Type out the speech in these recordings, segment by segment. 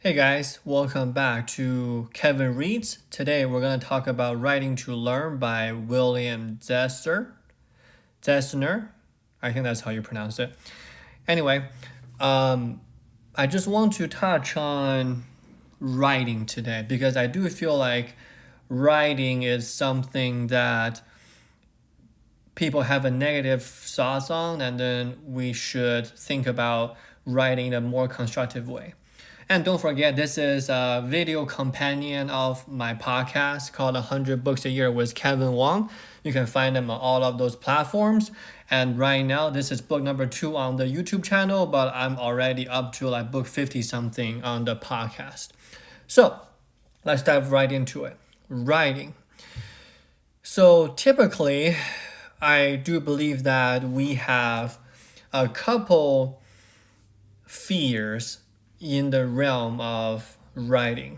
Hey guys, welcome back to Kevin Reads. Today we're going to talk about Writing to Learn by William Zessner. I think that's how you pronounce it. Anyway, I just want to touch on writing today because I do feel like writing is something that people have a negative thoughts on, and then we should think about writing in a more constructive way. And don't forget, this is a video companion of my podcast called 100 Books a Year with Kevin Wang. You can find them on all of those platforms. And right now, this is book number 2 on the YouTube channel, but I'm already up to like book 50 something on the podcast. So let's dive right into it. Writing. So typically, I do believe that we have a couple fears in the realm of writing.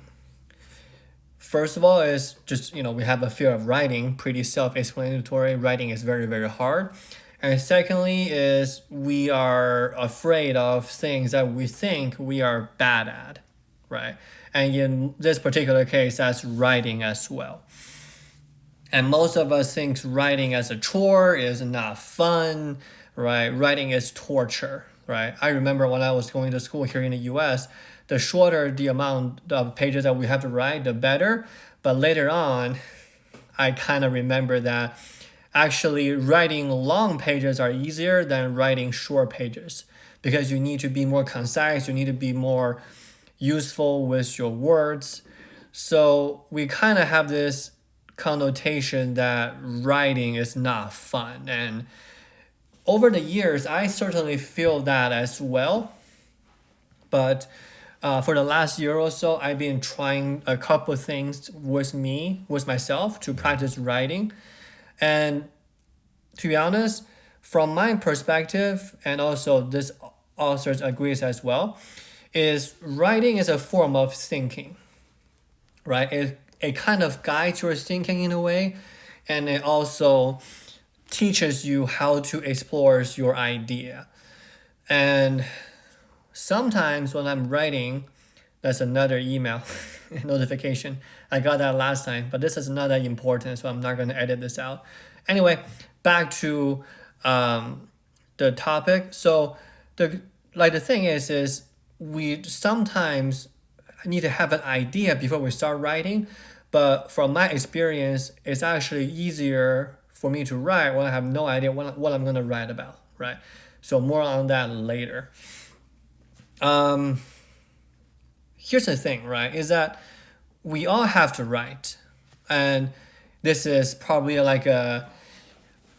First of all is just, we have a fear of writing, pretty self-explanatory. Writing is very, very hard. And secondly is we are afraid of things that we think we are bad at, right? And in this particular case, that's writing as well. And most of us think writing as a chore is not fun, right? Writing is torture, right? I remember when I was going to school here in the US, the shorter the amount of pages that we have to write, the better. But later on, I kind of remember that actually writing long pages are easier than writing short pages because you need to be more concise, you need to be more useful with your words. So we kind of have this connotation that writing is not fun. And over the years, I certainly feel that as well. But for the last year or so, I've been trying a couple of things with myself to practice writing. And to be honest, from my perspective, and also this author agrees as well, is writing is a form of thinking, right? It kind of guides your thinking in a way, and it also teaches you how to explore your idea. And sometimes when I'm writing, that's another email notification. I got that last time, but this is not that important, so I'm not going to edit this out. Anyway, back to the topic. So the thing is we sometimes need to have an idea before we start writing. But from my experience, it's actually easier for me to write when I have no idea what I'm going to write about, right? So more on that later. Here's the thing, right? Is that we all have to write. And this is probably like a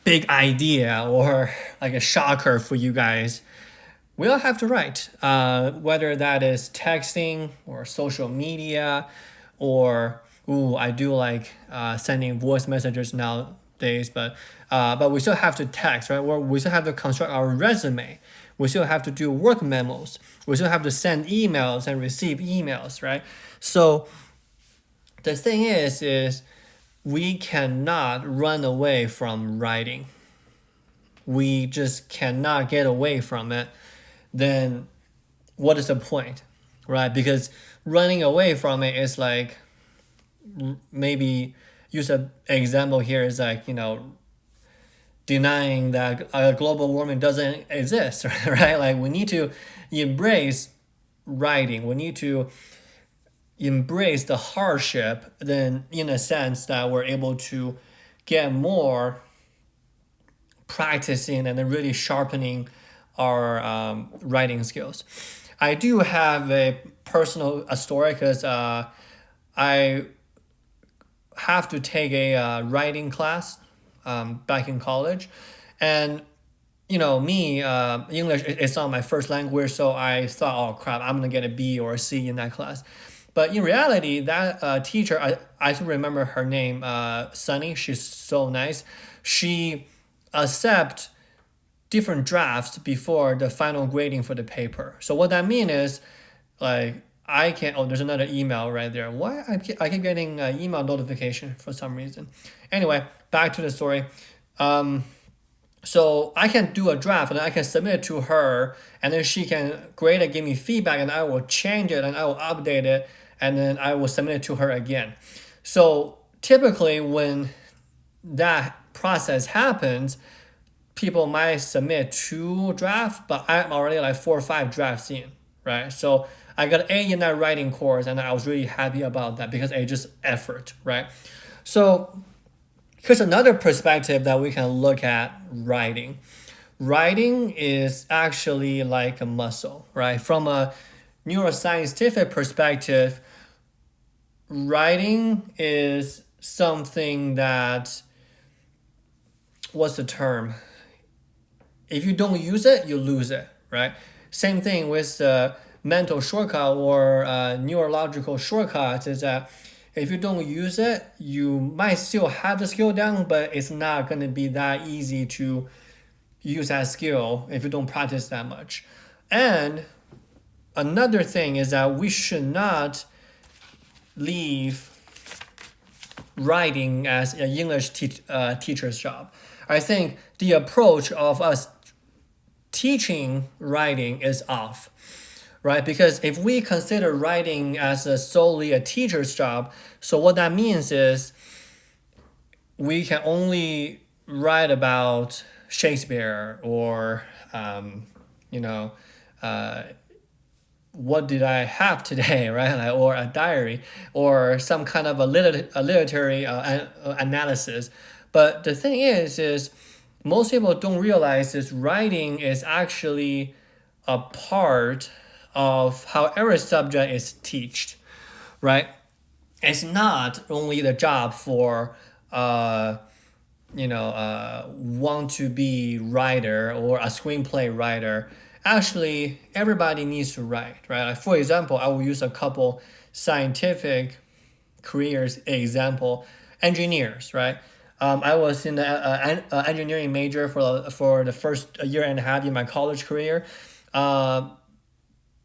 big idea or like a shocker for you guys. We all have to write, whether that is texting or social media or, I do like sending voice messages nowadays, but we still have to text, right? Or we still have to construct our resume. We still have to do work memos. We still have to send emails and receive emails, right? So the thing is we cannot run away from writing. We just cannot get away from it. Then what is the point, right? Because running away from it is like, maybe use an example here is like, denying that global warming doesn't exist, right? Like we need to embrace writing. We need to embrace the hardship, then in a sense that we're able to get more practicing and then really sharpening our writing skills. I do have a personal story because I have to take a writing class back in college. And, me, English is not my first language, so I thought, oh crap, I'm going to get a B or a C in that class. But in reality, that teacher, I still remember her name, Sunny. She's so nice. She accepts different drafts before the final grading for the paper. So what that means is, like, there's another email right there. Why I keep getting an email notification for some reason. Anyway, back to the story. So I can do a draft and I can submit it to her, and then she can grade it, give me feedback, and I will change it and I will update it, and then I will submit it to her again. So typically, when that process happens, people might submit 2 drafts, but I'm already like 4 or 5 drafts in, right? So I got A in that writing course, and I was really happy about that because it's just effort, right? So here's another perspective that we can look at writing. Writing is actually like a muscle, right? From a neuroscientific perspective, writing is something that, what's the term? If you don't use it, you lose it, right? Same thing with the mental shortcut or neurological shortcuts is that if you don't use it, you might still have the skill down, but it's not going to be that easy to use that skill if you don't practice that much. And another thing is that we should not leave writing as an English teacher's job. I think the approach of us teaching writing is off, right? Because if we consider writing as solely a teacher's job, so what that means is we can only write about Shakespeare or, you know, what did I have today, right? Like, or a diary, or some kind of a literary analysis. But the thing is most people don't realize this writing is actually a part of how every subject is taught, right? It's not only the job for want to be writer or a screenplay writer. Actually, everybody needs to write, right? Like, for example, I will use a couple scientific careers example. Engineers, right? I was in the engineering major for the first year and a half in my college career.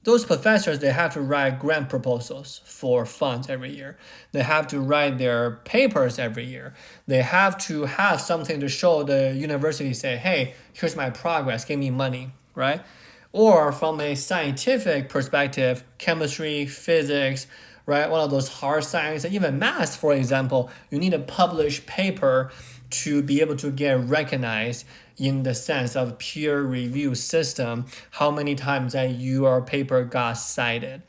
Those professors, they have to write grant proposals for funds every year. They have to write their papers every year. They have to have something to show the university, say, hey, here's my progress, give me money, right? Or from a scientific perspective, chemistry, physics, right? One of those hard science, even math, for example, you need a published paper to be able to get recognized in the sense of peer review system, how many times that your paper got cited,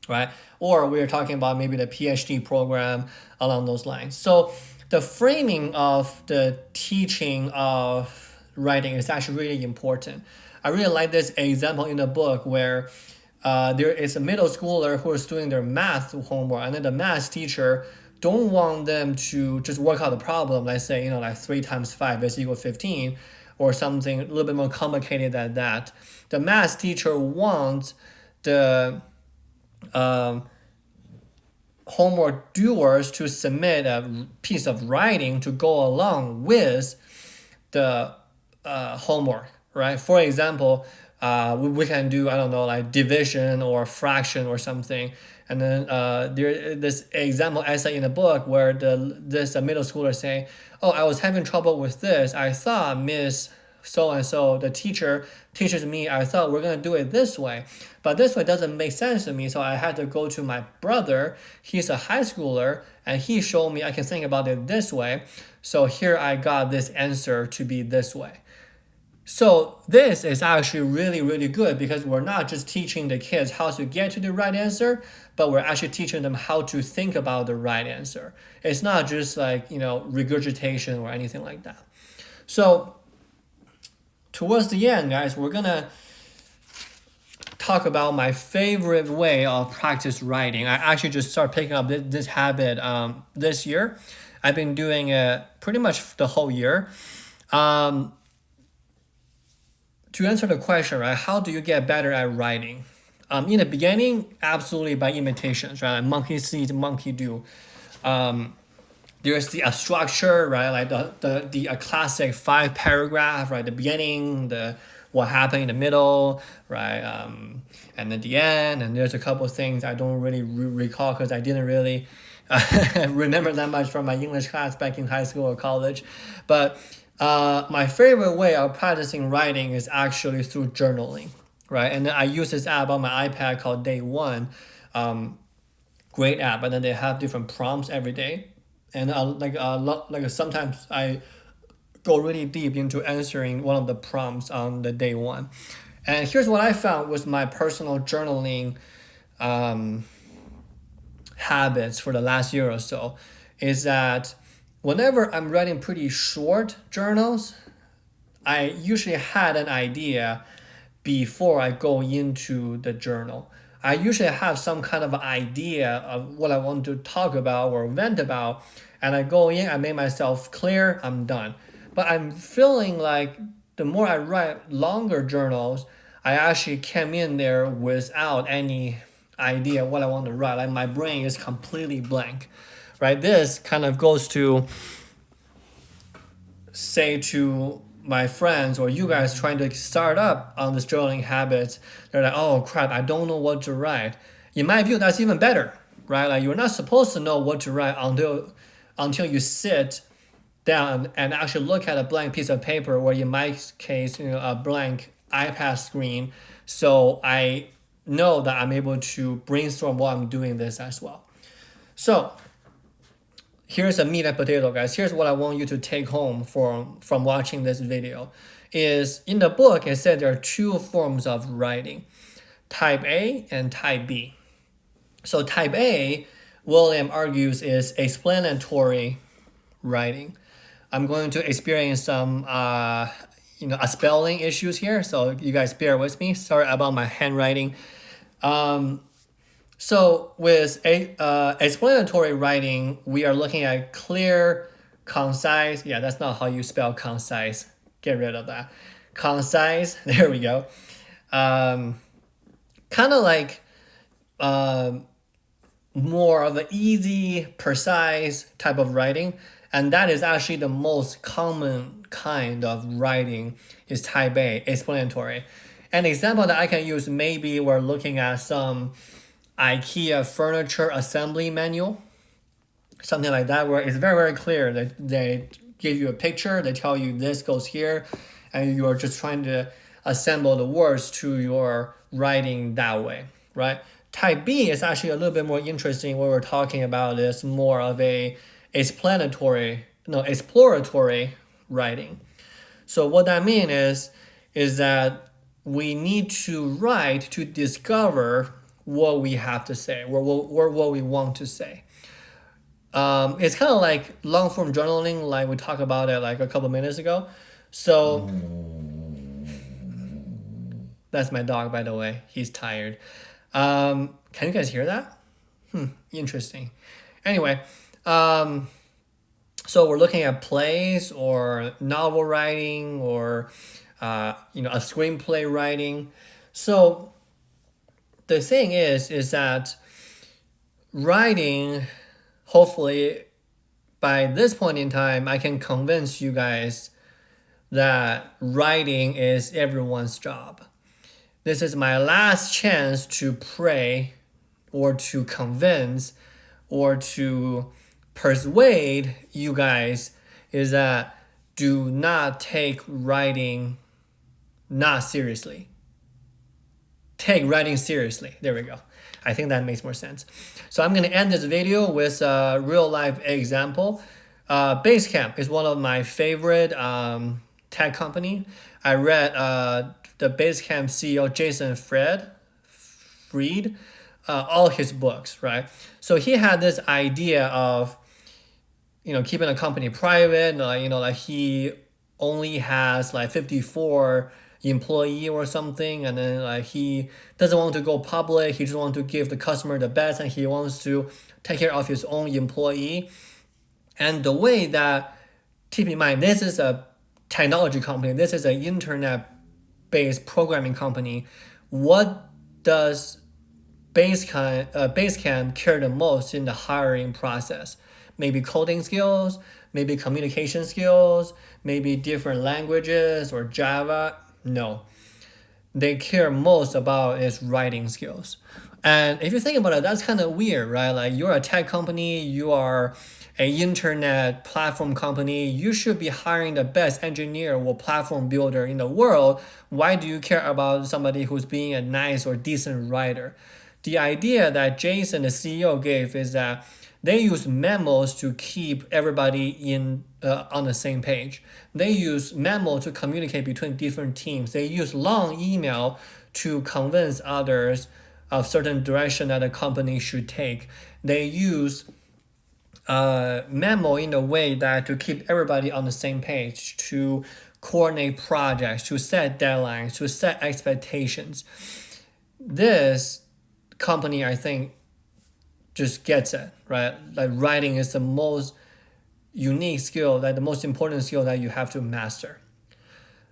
right? Or we're talking about maybe the PhD program along those lines. So the framing of the teaching of writing is actually really important. I really like this example in the book where there is a middle schooler who is doing their math homework, and then the math teacher don't want them to just work out the problem. Let's say, like 3 times 5 is equal 15, or something a little bit more complicated than that. The math teacher wants the homework doers to submit a piece of writing to go along with the homework, right? For example, we can do, I don't know, like division or fraction or something. And then there this example essay in the book where this middle schooler saying, oh, I was having trouble with this. I thought Miss so-and-so, the teacher, teaches me, I thought we're going to do it this way. But this way doesn't make sense to me. So I had to go to my brother. He's a high schooler, and he showed me I can think about it this way. So here I got this answer to be this way. So this is actually really, really good because we're not just teaching the kids how to get to the right answer, but we're actually teaching them how to think about the right answer. It's not just like, regurgitation or anything like that. So towards the end, guys, we're going to talk about my favorite way of practice writing. I actually just started picking up this habit this year. I've been doing it pretty much the whole year. To answer the question, right, how do you get better at writing? In the beginning, absolutely by imitations, right? Like monkey see, monkey do. There's the structure, right? Like the classic 5 paragraph, right? The beginning, what happened in the middle, right? And at the end, and there's a couple of things I don't really recall because I didn't really remember that much from my English class back in high school or college. But My favorite way of practicing writing is actually through journaling, right? And then I use this app on my iPad called Day One. Great app, and then they have different prompts every day. And like sometimes I go really deep into answering one of the prompts on the day one. And here's what I found with my personal journaling habits for the last year or so is that whenever I'm writing pretty short journals, I usually had an idea before I go into the journal. I usually have some kind of idea of what I want to talk about or vent about, and I go in, I make myself clear, I'm done. But I'm feeling like the more I write longer journals, I actually came in there without any idea what I want to write. Like my brain is completely blank, right? This kind of goes to say to my friends or you guys trying to start up on this journaling habit, they're like, oh crap, I don't know what to write. In my view, that's even better, right? Like you're not supposed to know what to write until you sit down and actually look at a blank piece of paper, or in my case, a blank iPad screen. So I know that I'm able to brainstorm while I'm doing this as well. So here's a meat and potato, guys. Here's what I want you to take home from watching this video. Is in the book, it said there are two forms of writing, type A and type B. So type A, William argues, is explanatory writing. I'm going to experience some spelling issues here, so you guys bear with me. Sorry about my handwriting. So with explanatory writing, we are looking at clear, concise. Yeah, that's not how you spell concise. Get rid of that. Concise. There we go. Kind of like more of an easy, precise type of writing. And that is actually the most common kind of writing is type A, explanatory. An example that I can use, maybe we're looking at some IKEA furniture assembly manual, something like that, where it's very, very clear that they give you a picture, they tell you this goes here, and you are just trying to assemble the words to your writing that way, right? Type B is actually a little bit more interesting. What we're talking about is more of a exploratory writing. So what that means is that we need to write to discover what we have to say or what we want to say. It's kind of like long form journaling, like we talked about it like a couple minutes ago. So that's my dog, by the way. He's tired. Can you guys hear that? Interesting. Anyway, so we're looking at plays or novel writing or a screenplay writing. So the thing is that writing, hopefully by this point in time, I can convince you guys that writing is everyone's job. This is my last chance to pray or to convince or to persuade you guys is that do not take writing not seriously. Take writing seriously. There we go. I think that makes more sense. So I'm going to end this video with a real life example. Basecamp is one of my favorite tech company. I read the Basecamp CEO Jason Fried, all his books, right? So he had this idea of keeping a company private. Like he only has like 54 employee or something, and then like he doesn't want to go public. He just wants to give the customer the best, and he wants to take care of his own employee. And the way that, keep in mind, this is a technology company, this is an internet-based programming company. What does Basecamp care the most in the hiring process? Maybe coding skills, maybe communication skills, maybe different languages or Java. No, they care most about is writing skills. And if you think about it, that's kind of weird, right? Like you're a tech company, you are an internet platform company, you should be hiring the best engineer or platform builder in the world. Why do you care about somebody who's being a nice or decent writer? The idea that Jason, the CEO, gave is that they use memos to keep everybody on the same page. They use memo to communicate between different teams. They use long email to convince others of certain direction that a company should take. They use memo in a way that to keep everybody on the same page, to coordinate projects, to set deadlines, to set expectations. This company, I think, just gets it, right? Like writing is the most unique skill, like the most important skill that you have to master.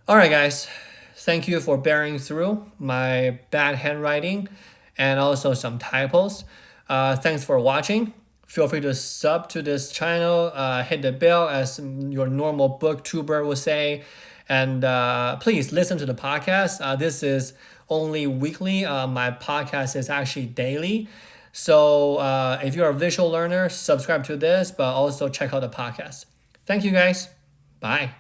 All right, guys. Thank you for bearing through my bad handwriting and also some typos. Thanks for watching. Feel free to sub to this channel, hit the bell as your normal booktuber would say, and please listen to the podcast. This is only weekly. My podcast is actually daily. So if you're a visual learner, subscribe to this, but also check out the podcast. Thank you guys. Bye.